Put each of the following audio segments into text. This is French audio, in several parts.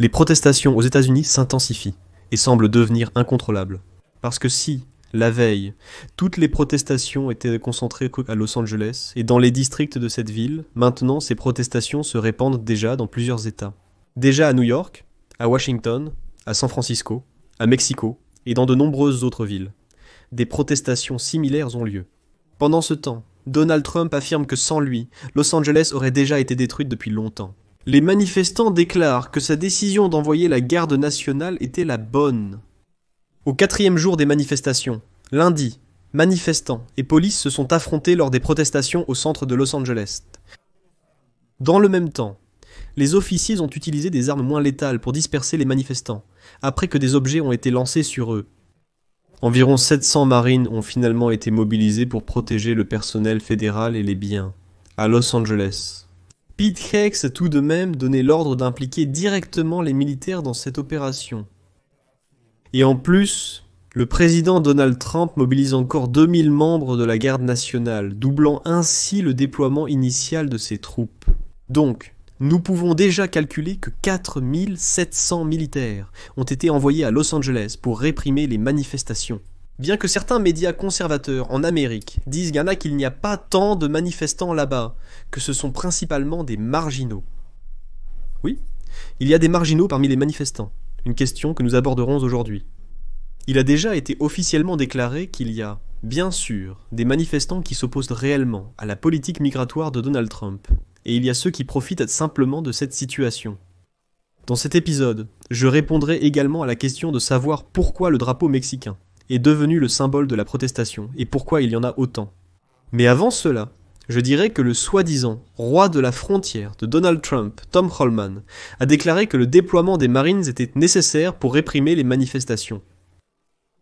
Les protestations aux États-Unis s'intensifient et semblent devenir incontrôlables. Parce que si, la veille, toutes les protestations étaient concentrées à Los Angeles et dans les districts de cette ville, maintenant ces protestations se répandent déjà dans plusieurs États. Déjà à New York, à Washington, à San Francisco, à Mexico et dans de nombreuses autres villes. Des protestations similaires ont lieu. Pendant ce temps, Donald Trump affirme que sans lui, Los Angeles aurait déjà été détruite depuis longtemps. Les manifestants déclarent que sa décision d'envoyer la garde nationale était la bonne. Au 4e jour des manifestations, lundi, manifestants et police se sont affrontés lors des protestations au centre de Los Angeles. Dans le même temps, les officiers ont utilisé des armes moins létales pour disperser les manifestants, après que des objets ont été lancés sur eux. Environ 700 marines ont finalement été mobilisés pour protéger le personnel fédéral et les biens, à Los Angeles. Pete Hicks a tout de même donné l'ordre d'impliquer directement les militaires dans cette opération. Et en plus, le président Donald Trump mobilise encore 2000 membres de la garde nationale, doublant ainsi le déploiement initial de ses troupes. Donc, nous pouvons déjà calculer que 4700 militaires ont été envoyés à Los Angeles pour réprimer les manifestations. Bien que certains médias conservateurs en Amérique disent qu'il n'y a pas tant de manifestants là-bas, que ce sont principalement des marginaux. Oui, il y a des marginaux parmi les manifestants, une question que nous aborderons aujourd'hui. Il a déjà été officiellement déclaré qu'il y a, bien sûr, des manifestants qui s'opposent réellement à la politique migratoire de Donald Trump, et il y a ceux qui profitent simplement de cette situation. Dans cet épisode, je répondrai également à la question de savoir pourquoi le drapeau mexicain est devenu le symbole de la protestation et pourquoi il y en a autant. Mais avant cela, je dirais que le soi-disant roi de la frontière de Donald Trump, Tom Homan, a déclaré que le déploiement des Marines était nécessaire pour réprimer les manifestations.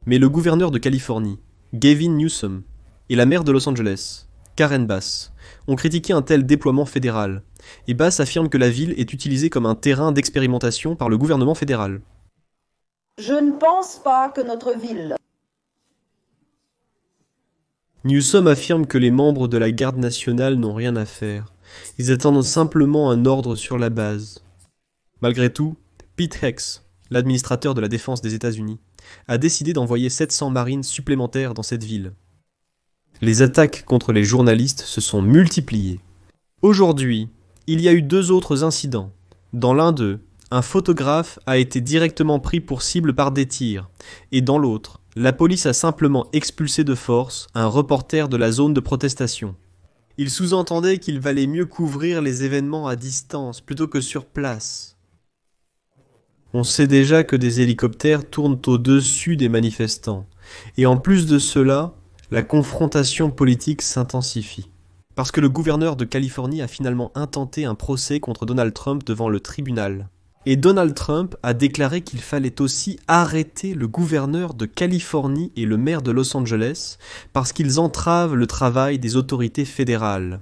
Mais le gouverneur de Californie, Gavin Newsom, et la maire de Los Angeles, Karen Bass, ont critiqué un tel déploiement fédéral, et Bass affirme que la ville est utilisée comme un terrain d'expérimentation par le gouvernement fédéral. Je ne pense pas que notre ville... Newsom affirme que les membres de la garde nationale n'ont rien à faire. Ils attendent simplement un ordre sur la base. Malgré tout, Pete Hicks, l'administrateur de la défense des États-Unis, a décidé d'envoyer 700 marines supplémentaires dans cette ville. Les attaques contre les journalistes se sont multipliées. Aujourd'hui, il y a eu 2 autres incidents. Dans l'un d'eux, un photographe a été directement pris pour cible par des tirs, et dans l'autre, la police a simplement expulsé de force un reporter de la zone de protestation. Il sous-entendait qu'il valait mieux couvrir les événements à distance plutôt que sur place. On sait déjà que des hélicoptères tournent au-dessus des manifestants, et en plus de cela, la confrontation politique s'intensifie. Parce que le gouverneur de Californie a finalement intenté un procès contre Donald Trump devant le tribunal. Et Donald Trump a déclaré qu'il fallait aussi arrêter le gouverneur de Californie et le maire de Los Angeles parce qu'ils entravent le travail des autorités fédérales.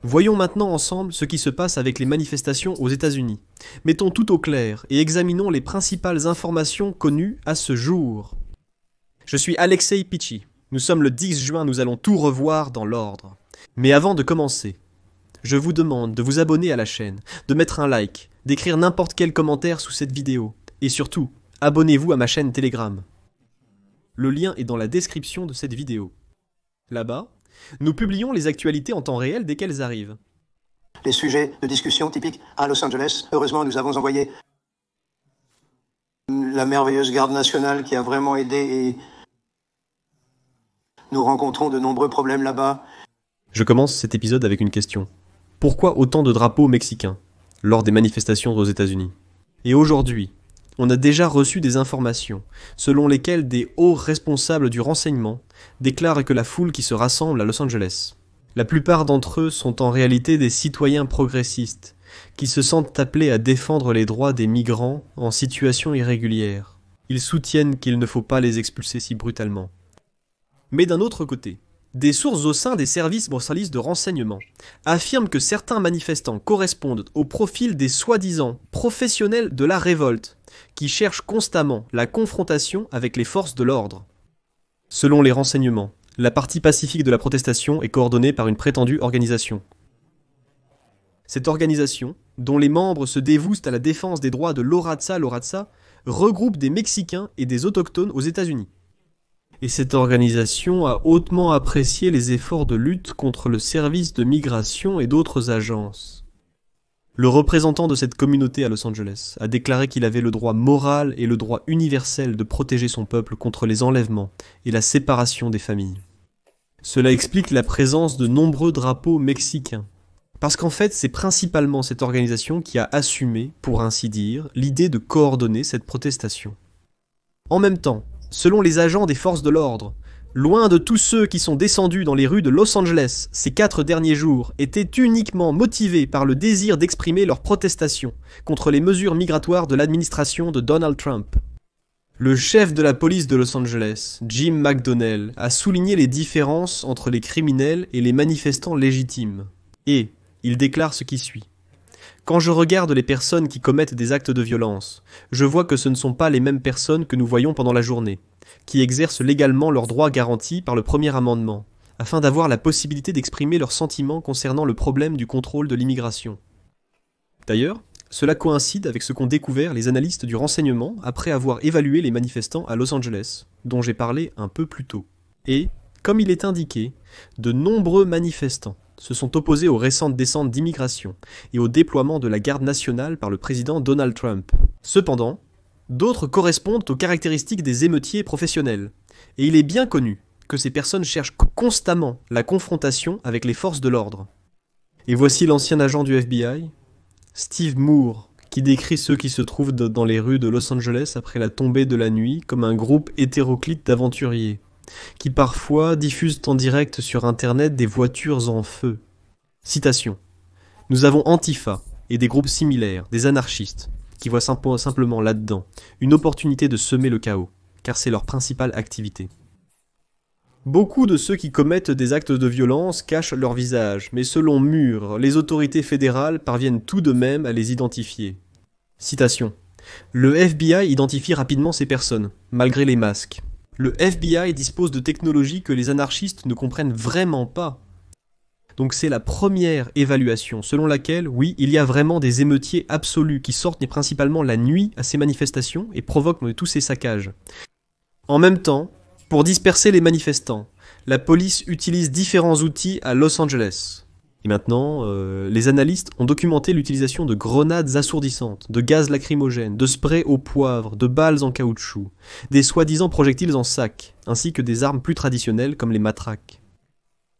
Voyons maintenant ensemble ce qui se passe avec les manifestations aux États-Unis. Mettons tout au clair et examinons les principales informations connues à ce jour. Je suis Alexei Pichi. Nous sommes le 10 juin, nous allons tout revoir dans l'ordre. Mais avant de commencer, je vous demande de vous abonner à la chaîne, de mettre un like, d'écrire n'importe quel commentaire sous cette vidéo, et surtout, abonnez-vous à ma chaîne Telegram. Le lien est dans la description de cette vidéo. Là-bas, nous publions les actualités en temps réel dès qu'elles arrivent. Les sujets de discussion typiques à Los Angeles. Heureusement, nous avons envoyé la merveilleuse garde nationale qui a vraiment aidé et nous rencontrons de nombreux problèmes là-bas. Je commence cet épisode avec une question. Pourquoi autant de drapeaux mexicains lors des manifestations aux États-Unis? Et aujourd'hui, on a déjà reçu des informations selon lesquelles des hauts responsables du renseignement déclarent que la foule qui se rassemble à Los Angeles, la plupart d'entre eux sont en réalité des citoyens progressistes qui se sentent appelés à défendre les droits des migrants en situation irrégulière. Ils soutiennent qu'il ne faut pas les expulser si brutalement. Mais d'un autre côté, des sources au sein des services de renseignement affirment que certains manifestants correspondent au profil des soi-disant professionnels de la révolte, qui cherchent constamment la confrontation avec les forces de l'ordre. Selon les renseignements, la partie pacifique de la protestation est coordonnée par une prétendue organisation. Cette organisation, dont les membres se dévouent à la défense des droits de l'Oraza, regroupe des Mexicains et des autochtones aux États-Unis. Et cette organisation a hautement apprécié les efforts de lutte contre le service de migration et d'autres agences. Le représentant de cette communauté à Los Angeles a déclaré qu'il avait le droit moral et le droit universel de protéger son peuple contre les enlèvements et la séparation des familles. Cela explique la présence de nombreux drapeaux mexicains. Parce qu'en fait, c'est principalement cette organisation qui a assumé, pour ainsi dire, l'idée de coordonner cette protestation. En même temps, selon les agents des forces de l'ordre, loin de tous ceux qui sont descendus dans les rues de Los Angeles ces 4 derniers jours, étaient uniquement motivés par le désir d'exprimer leur protestation contre les mesures migratoires de l'administration de Donald Trump. Le chef de la police de Los Angeles, Jim McDonnell, a souligné les différences entre les criminels et les manifestants légitimes. Et il déclare ce qui suit. Quand je regarde les personnes qui commettent des actes de violence, je vois que ce ne sont pas les mêmes personnes que nous voyons pendant la journée, qui exercent légalement leurs droits garantis par le premier amendement, afin d'avoir la possibilité d'exprimer leurs sentiments concernant le problème du contrôle de l'immigration. D'ailleurs, cela coïncide avec ce qu'ont découvert les analystes du renseignement après avoir évalué les manifestants à Los Angeles, dont j'ai parlé un peu plus tôt. Et, comme il est indiqué, de nombreux manifestants se sont opposés aux récentes descentes d'immigration et au déploiement de la garde nationale par le président Donald Trump. Cependant, d'autres correspondent aux caractéristiques des émeutiers professionnels, et il est bien connu que ces personnes cherchent constamment la confrontation avec les forces de l'ordre. Et voici l'ancien agent du FBI, Steve Moore, qui décrit ceux qui se trouvent dans les rues de Los Angeles après la tombée de la nuit comme un groupe hétéroclite d'aventuriers, qui parfois diffusent en direct sur Internet des voitures en feu. Citation. « Nous avons Antifa et des groupes similaires, des anarchistes, qui voient simplement là-dedans une opportunité de semer le chaos, car c'est leur principale activité. » Beaucoup de ceux qui commettent des actes de violence cachent leur visage, mais selon Moore, les autorités fédérales parviennent tout de même à les identifier. Citation. « Le FBI identifie rapidement ces personnes, malgré les masques. Le FBI dispose de technologies que les anarchistes ne comprennent vraiment pas. » Donc c'est la première évaluation, selon laquelle, oui, il y a vraiment des émeutiers absolus qui sortent principalement la nuit à ces manifestations et provoquent tous ces saccages. En même temps, pour disperser les manifestants, la police utilise différents outils à Los Angeles. Et maintenant, les analystes ont documenté l'utilisation de grenades assourdissantes, de gaz lacrymogènes, de sprays au poivre, de balles en caoutchouc, des soi-disant projectiles en sac, ainsi que des armes plus traditionnelles comme les matraques.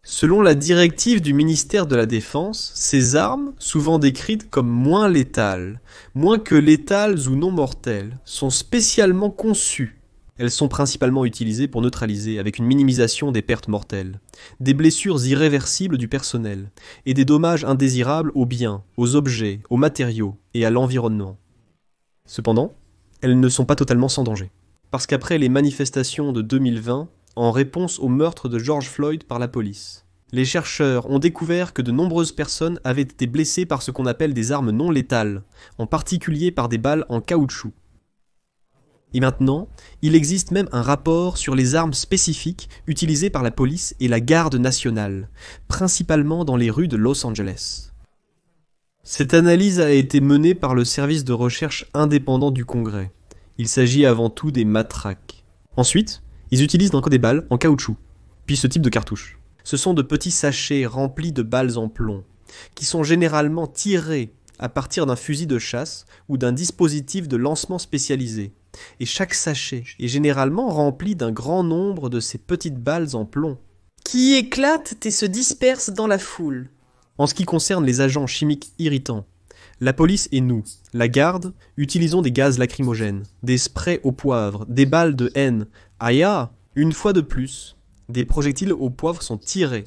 Selon la directive du ministère de la Défense, ces armes, souvent décrites comme moins létales, moins que létales ou non mortelles, sont spécialement conçues. Elles sont principalement utilisées pour neutraliser, avec une minimisation des pertes mortelles, des blessures irréversibles du personnel, et des dommages indésirables aux biens, aux objets, aux matériaux et à l'environnement. Cependant, elles ne sont pas totalement sans danger. Parce qu'après les manifestations de 2020, en réponse au meurtre de George Floyd par la police, les chercheurs ont découvert que de nombreuses personnes avaient été blessées par ce qu'on appelle des armes non létales, en particulier par des balles en caoutchouc. Et maintenant, il existe même un rapport sur les armes spécifiques utilisées par la police et la garde nationale, principalement dans les rues de Los Angeles. Cette analyse a été menée par le service de recherche indépendant du Congrès. Il s'agit avant tout des matraques. Ensuite, ils utilisent encore des balles en caoutchouc, puis ce type de cartouches. Ce sont de petits sachets remplis de balles en plomb, qui sont généralement tirés à partir d'un fusil de chasse ou d'un dispositif de lancement spécialisé. Et chaque sachet est généralement rempli d'un grand nombre de ces petites balles en plomb, qui éclatent et se dispersent dans la foule. En ce qui concerne les agents chimiques irritants, la police et nous, la garde, utilisons des gaz lacrymogènes, des sprays au poivre, des balles de haine. Aïe, une fois de plus, des projectiles au poivre sont tirés.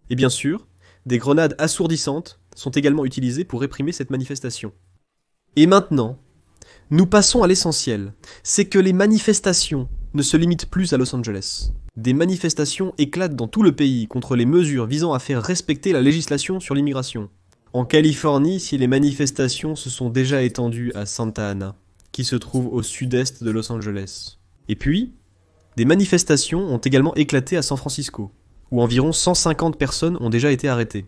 Et bien sûr, des grenades assourdissantes sont également utilisées pour réprimer cette manifestation. Et maintenant, nous passons à l'essentiel, c'est que les manifestations ne se limitent plus à Los Angeles. Des manifestations éclatent dans tout le pays contre les mesures visant à faire respecter la législation sur l'immigration. En Californie, si les manifestations se sont déjà étendues à Santa Ana, qui se trouve au sud-est de Los Angeles. Et puis, des manifestations ont également éclaté à San Francisco, où environ 150 personnes ont déjà été arrêtées.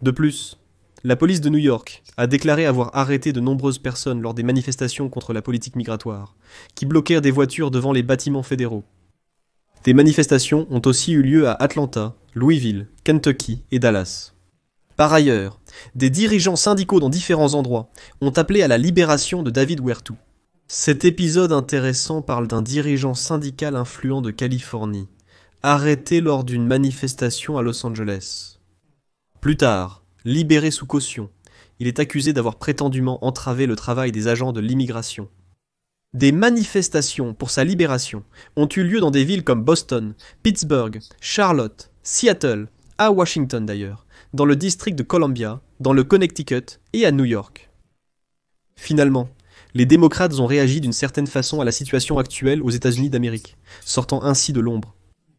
De plus, la police de New York a déclaré avoir arrêté de nombreuses personnes lors des manifestations contre la politique migratoire, qui bloquèrent des voitures devant les bâtiments fédéraux. Des manifestations ont aussi eu lieu à Atlanta, Louisville, Kentucky et Dallas. Par ailleurs, des dirigeants syndicaux dans différents endroits ont appelé à la libération de David Huertu. Cet épisode intéressant parle d'un dirigeant syndical influent de Californie, arrêté lors d'une manifestation à Los Angeles. Plus tard, libéré sous caution, il est accusé d'avoir prétendument entravé le travail des agents de l'immigration. Des manifestations pour sa libération ont eu lieu dans des villes comme Boston, Pittsburgh, Charlotte, Seattle, à Washington d'ailleurs, dans le district de Columbia, dans le Connecticut et à New York. Finalement, les démocrates ont réagi d'une certaine façon à la situation actuelle aux États-Unis d'Amérique, sortant ainsi de l'ombre.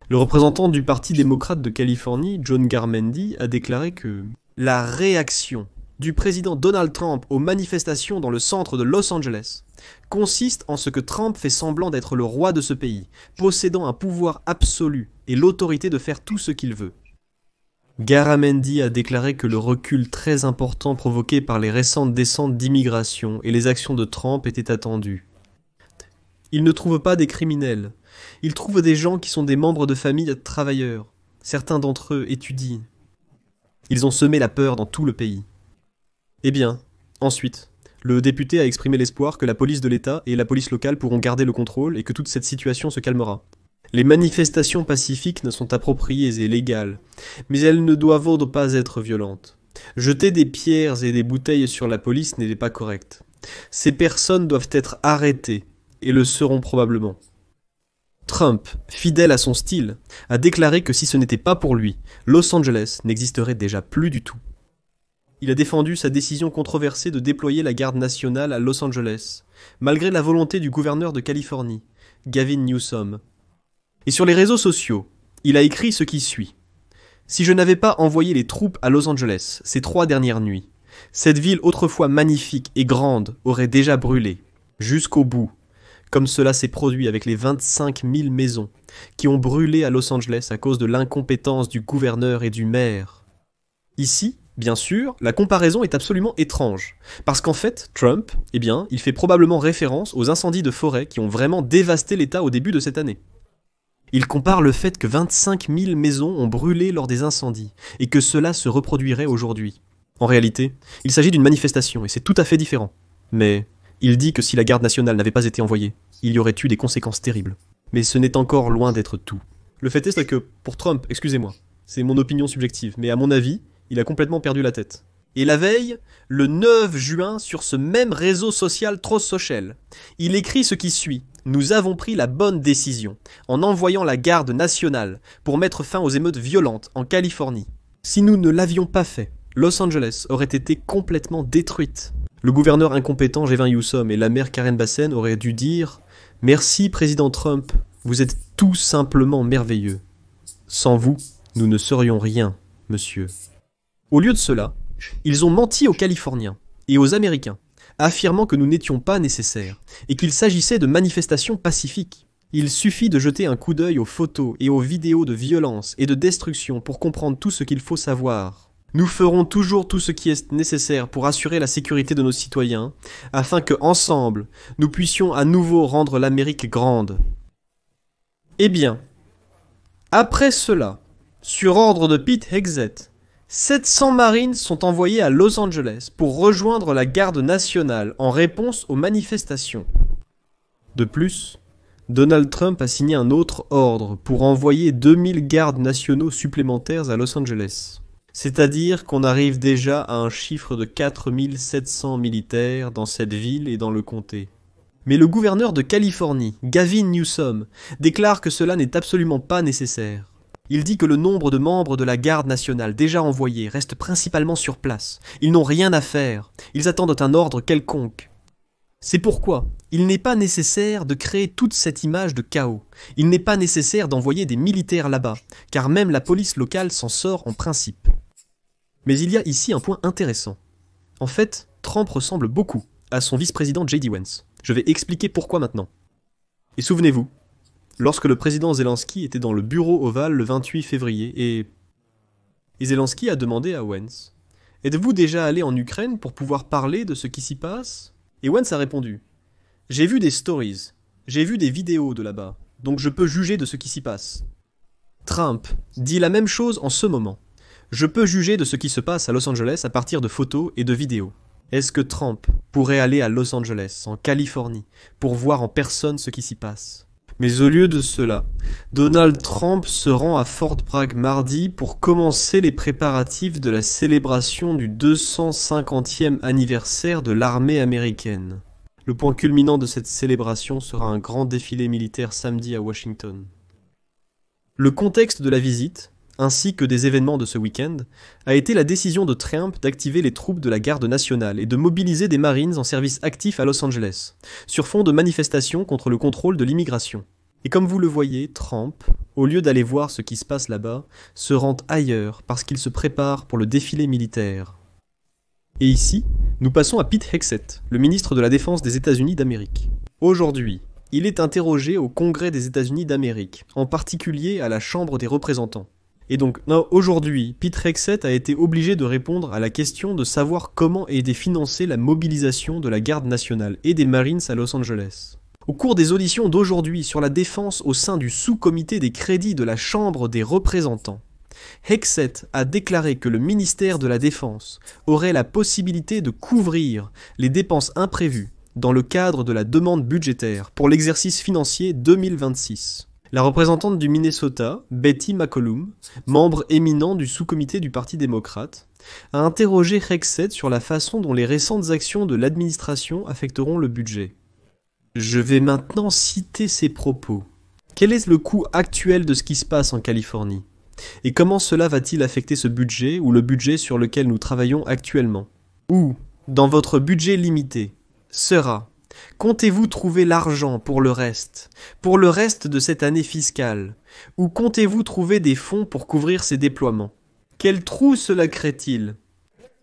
Le représentant du Parti démocrate de Californie, John Garamendi, a déclaré que la réaction du président Donald Trump aux manifestations dans le centre de Los Angeles consiste en ce que Trump fait semblant d'être le roi de ce pays, possédant un pouvoir absolu et l'autorité de faire tout ce qu'il veut. Garamendi a déclaré que le recul très important provoqué par les récentes descentes d'immigration et les actions de Trump était attendu. Il ne trouve pas des criminels, il trouve des gens qui sont des membres de familles travailleurs. Certains d'entre eux étudient. Ils ont semé la peur dans tout le pays. Eh bien, ensuite, le député a exprimé l'espoir que la police de l'État et la police locale pourront garder le contrôle et que toute cette situation se calmera. Les manifestations pacifiques ne sont appropriées et légales, mais elles ne doivent pas être violentes. Jeter des pierres et des bouteilles sur la police n'est pas correct. Ces personnes doivent être arrêtées, et le seront probablement. Trump, fidèle à son style, a déclaré que si ce n'était pas pour lui, Los Angeles n'existerait déjà plus du tout. Il a défendu sa décision controversée de déployer la garde nationale à Los Angeles, malgré la volonté du gouverneur de Californie, Gavin Newsom. Et sur les réseaux sociaux, il a écrit ce qui suit. « Si je n'avais pas envoyé les troupes à Los Angeles ces 3 dernières nuits, cette ville autrefois magnifique et grande aurait déjà brûlé, jusqu'au bout, comme cela s'est produit avec les 25 000 maisons qui ont brûlé à Los Angeles à cause de l'incompétence du gouverneur et du maire. » Ici, bien sûr, la comparaison est absolument étrange, parce qu'en fait, Trump, il fait probablement référence aux incendies de forêt qui ont vraiment dévasté l'État au début de cette année. Il compare le fait que 25 000 maisons ont brûlé lors des incendies, et que cela se reproduirait aujourd'hui. En réalité, il s'agit d'une manifestation, et c'est tout à fait différent. Mais il dit que si la garde nationale n'avait pas été envoyée, il y aurait eu des conséquences terribles. Mais ce n'est encore loin d'être tout. Le fait est que, pour Trump, excusez-moi, c'est mon opinion subjective, mais à mon avis, il a complètement perdu la tête. Et la veille, le 9 juin, sur ce même réseau social Truth Social, il écrit ce qui suit. « Nous avons pris la bonne décision en envoyant la garde nationale pour mettre fin aux émeutes violentes en Californie. Si nous ne l'avions pas fait, Los Angeles aurait été complètement détruite. » Le gouverneur incompétent Gavin Newsom et la maire Karen Bassen auraient dû dire « Merci président Trump, vous êtes tout simplement merveilleux. Sans vous, nous ne serions rien, monsieur. » Au lieu de cela, ils ont menti aux Californiens et aux Américains, affirmant que nous n'étions pas nécessaires et qu'il s'agissait de manifestations pacifiques. Il suffit de jeter un coup d'œil aux photos et aux vidéos de violence et de destruction pour comprendre tout ce qu'il faut savoir. Nous ferons toujours tout ce qui est nécessaire pour assurer la sécurité de nos citoyens, afin que, ensemble, nous puissions à nouveau rendre l'Amérique grande. Eh bien, après cela, sur ordre de Pete Hegseth, 700 Marines sont envoyés à Los Angeles pour rejoindre la garde nationale en réponse aux manifestations. De plus, Donald Trump a signé un autre ordre pour envoyer 2000 gardes nationaux supplémentaires à Los Angeles. C'est-à-dire qu'on arrive déjà à un chiffre de 4700 militaires dans cette ville et dans le comté. Mais le gouverneur de Californie, Gavin Newsom, déclare que cela n'est absolument pas nécessaire. Il dit que le nombre de membres de la garde nationale déjà envoyés reste principalement sur place. Ils n'ont rien à faire. Ils attendent un ordre quelconque. C'est pourquoi il n'est pas nécessaire de créer toute cette image de chaos. Il n'est pas nécessaire d'envoyer des militaires là-bas, car même la police locale s'en sort en principe. Mais il y a ici un point intéressant. En fait, Trump ressemble beaucoup à son vice-président J.D. Vance. Je vais expliquer pourquoi maintenant. Et souvenez-vous, lorsque le président Zelensky était dans le bureau ovale le 28 février, et Zelensky a demandé à Vance Êtes-vous déjà allé en Ukraine pour pouvoir parler de ce qui s'y passe? Et Wentz a répondu: j'ai vu des stories, j'ai vu des vidéos de là-bas, donc je peux juger de ce qui s'y passe. Trump dit la même chose en ce moment. Je peux juger de ce qui se passe à Los Angeles à partir de photos et de vidéos. Est-ce que Trump pourrait aller à Los Angeles, en Californie, pour voir en personne ce qui s'y passe? Mais au lieu de cela, Donald Trump se rend à Fort Bragg mardi pour commencer les préparatifs de la célébration du 250e anniversaire de l'armée américaine. Le point culminant de cette célébration sera un grand défilé militaire samedi à Washington. Le contexte de la visite, ainsi que des événements de ce week-end, a été la décision de Trump d'activer les troupes de la garde nationale et de mobiliser des Marines en service actif à Los Angeles, sur fond de manifestations contre le contrôle de l'immigration. Et comme vous le voyez, Trump, au lieu d'aller voir ce qui se passe là-bas, se rend ailleurs parce qu'il se prépare pour le défilé militaire. Et ici, nous passons à Pete Hegseth, le ministre de la Défense des États-Unis d'Amérique. Aujourd'hui, il est interrogé au Congrès des États-Unis d'Amérique, en particulier à la Chambre des représentants. Et donc, aujourd'hui, Pete Hegseth a été obligé de répondre à la question de savoir comment aider financer la mobilisation de la garde nationale et des Marines à Los Angeles. Au cours des auditions d'aujourd'hui sur la défense au sein du sous-comité des crédits de la Chambre des représentants, Hegseth a déclaré que le ministère de la Défense aurait la possibilité de couvrir les dépenses imprévues dans le cadre de la demande budgétaire pour l'exercice financier 2026. La représentante du Minnesota, Betty McCollum, membre éminent du sous-comité du Parti démocrate, a interrogé Hegseth sur la façon dont les récentes actions de l'administration affecteront le budget. Je vais maintenant citer ses propos. Quel est le coût actuel de ce qui se passe en Californie? Et comment cela va-t-il affecter ce budget ou le budget sur lequel nous travaillons actuellement? Où, dans votre budget limité, sera: comptez-vous trouver l'argent pour le reste de cette année fiscale? Ou comptez-vous trouver des fonds pour couvrir ces déploiements? Quel trou cela crée-t-il?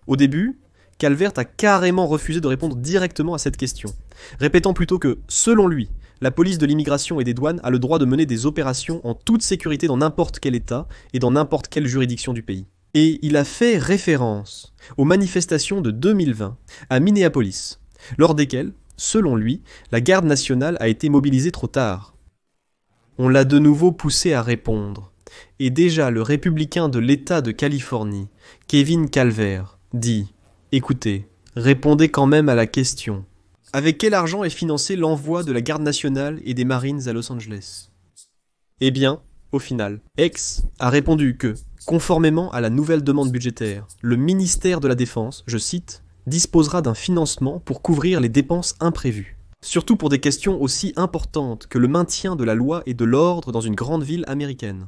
Au début, Calvert a carrément refusé de répondre directement à cette question, répétant plutôt que, selon lui, la police de l'immigration et des douanes a le droit de mener des opérations en toute sécurité dans n'importe quel État et dans n'importe quelle juridiction du pays. Et il a fait référence aux manifestations de 2020 à Minneapolis, lors desquelles, selon lui, la garde nationale a été mobilisée trop tard. On l'a de nouveau poussé à répondre, et déjà le républicain de l'État de Californie, Kevin Calvert, dit: écoutez, répondez quand même à la question. Avec quel argent est financé l'envoi de la garde nationale et des Marines à Los Angeles? Eh bien, au final, X a répondu que, conformément à la nouvelle demande budgétaire, le ministère de la Défense, je cite, disposera d'un financement pour couvrir les dépenses imprévues. Surtout pour des questions aussi importantes que le maintien de la loi et de l'ordre dans une grande ville américaine.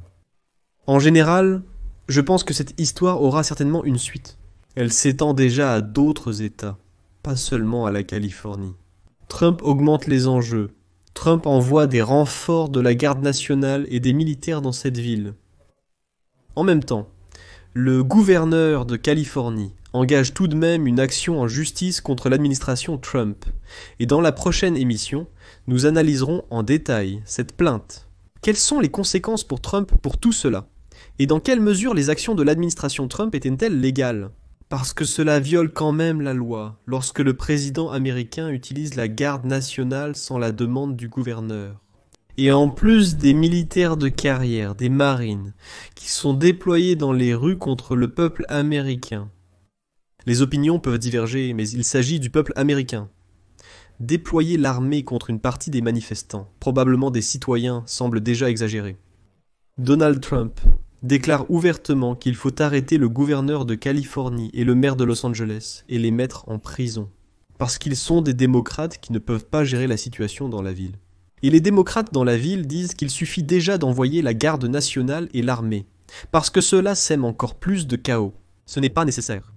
En général, je pense que cette histoire aura certainement une suite. Elle s'étend déjà à d'autres États, pas seulement à la Californie. Trump augmente les enjeux. Trump envoie des renforts de la garde nationale et des militaires dans cette ville. En même temps, le gouverneur de Californie engage tout de même une action en justice contre l'administration Trump. Et dans la prochaine émission, nous analyserons en détail cette plainte. Quelles sont les conséquences pour Trump pour tout cela? Et dans quelle mesure les actions de l'administration Trump étaient-elles légales? Parce que cela viole quand même la loi, lorsque le président américain utilise la garde nationale sans la demande du gouverneur. Et en plus des militaires de carrière, des marines, qui sont déployés dans les rues contre le peuple américain. Les opinions peuvent diverger, mais il s'agit du peuple américain. Déployer l'armée contre une partie des manifestants, probablement des citoyens, semble déjà exagéré. Donald Trump déclare ouvertement qu'il faut arrêter le gouverneur de Californie et le maire de Los Angeles et les mettre en prison. Parce qu'ils sont des démocrates qui ne peuvent pas gérer la situation dans la ville. Et les démocrates dans la ville disent qu'il suffit déjà d'envoyer la garde nationale et l'armée. Parce que cela sème encore plus de chaos. Ce n'est pas nécessaire.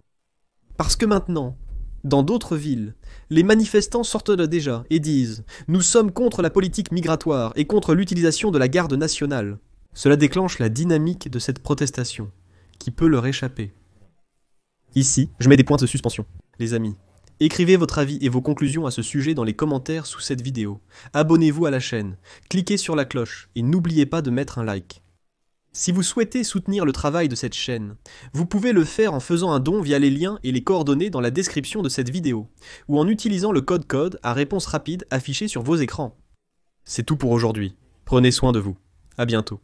Parce que maintenant, dans d'autres villes, les manifestants sortent déjà et disent « Nous sommes contre la politique migratoire et contre l'utilisation de la garde nationale ». Cela déclenche la dynamique de cette protestation, qui peut leur échapper. Ici, je mets des points de suspension. Les amis, écrivez votre avis et vos conclusions à ce sujet dans les commentaires sous cette vidéo. Abonnez-vous à la chaîne, cliquez sur la cloche et n'oubliez pas de mettre un like. Si vous souhaitez soutenir le travail de cette chaîne, vous pouvez le faire en faisant un don via les liens et les coordonnées dans la description de cette vidéo, ou en utilisant le code à réponse rapide affiché sur vos écrans. C'est tout pour aujourd'hui. Prenez soin de vous. À bientôt.